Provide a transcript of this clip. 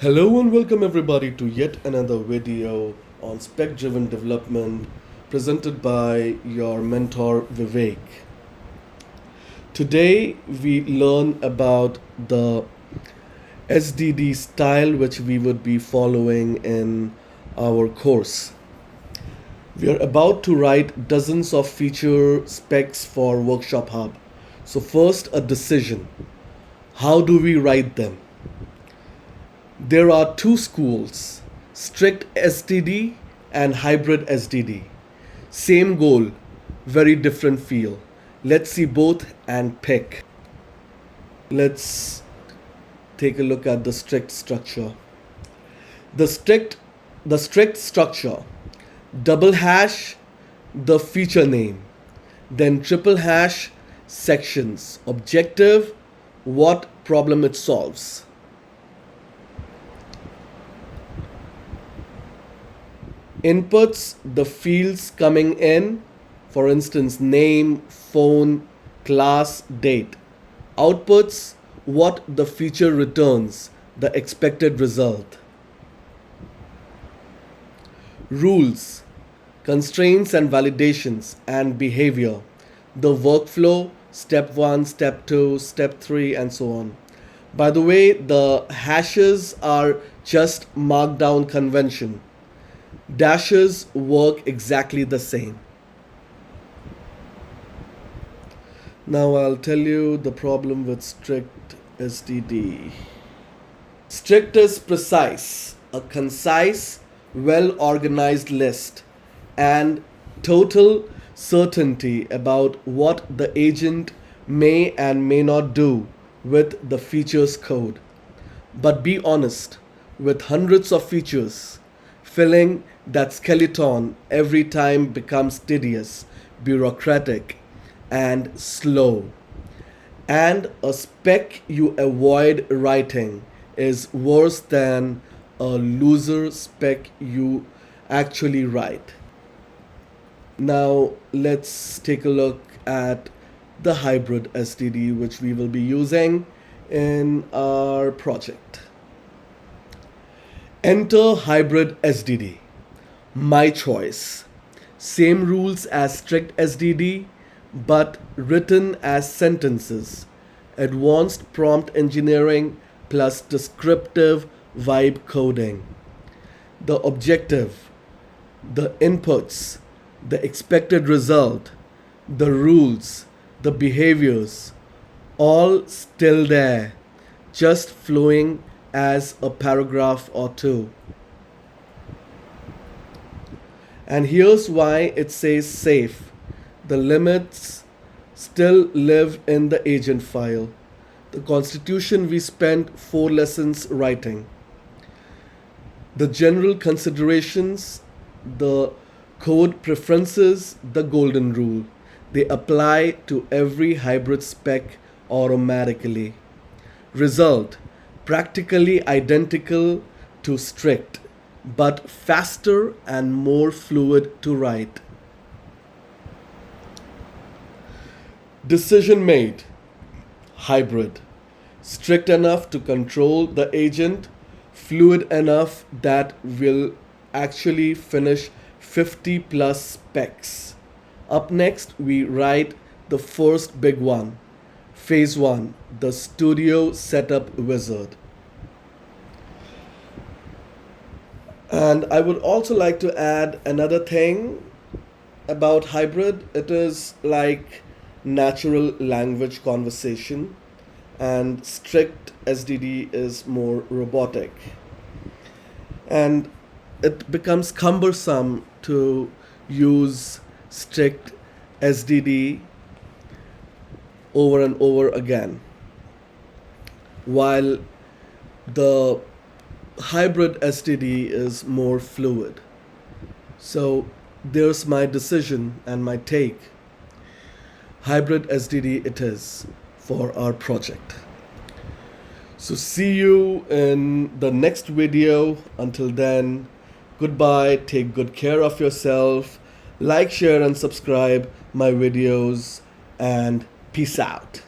Hello and welcome everybody to yet another video on spec-driven development presented by your mentor Vivek. Today we learn about the SDD style which we would be following in our course. We are about to write dozens of feature specs for WorkshopHub. So first a decision. How do we write them? There are two schools, strict SDD and hybrid SDD. Same goal, very different feel. Let's see both and pick. Let's take a look at the strict structure. The strict structure, double hash the feature name, then triple hash sections, objective, what problem it solves. Inputs the fields coming in, for instance, name, phone, class, date. Outputs what the feature returns, the expected result. Rules, constraints and validations, and behavior. The workflow, step 1, step 2, step 3, and so on. By the way, the hashes are just Markdown convention. Dashes work exactly the same. Now I'll tell you the problem with strict SDD. Strict is precise, a concise, well-organized list, and total certainty about what the agent may and may not do with the features code. But be honest, with hundreds of features, filling that skeleton every time becomes tedious, bureaucratic, and slow. And a spec you avoid writing is worse than a loser spec you actually write. Now let's take a look at the hybrid SDD which we will be using in our project. Enter hybrid SDD. My choice. Same rules as strict SDD, but written as sentences. Advanced prompt engineering plus descriptive vibe coding. The objective, the inputs, the expected result, the rules, the behaviors, all still there, just flowing as a paragraph or two. And here's why it says safe. The limits still live in the agent file. The constitution we spent 4 lessons writing. The general considerations, the code preferences, the golden rule. They apply to every hybrid spec automatically. Result, practically identical to strict, but faster and more fluid to write. Decision made, hybrid, strict enough to control the agent, fluid enough that will actually finish 50 plus specs. Up next, we write the first big one, phase 1, the studio setup wizard. And I would also like to add another thing about hybrid. It is like natural language conversation, and strict SDD is more robotic. And it becomes cumbersome to use strict SDD over and over again, while the hybrid SDD is more fluid. So there's my decision and my take. Hybrid SDD it is for our project. So see you in the next video. Until then, goodbye, take good care of yourself, like, share and subscribe my videos, and peace out.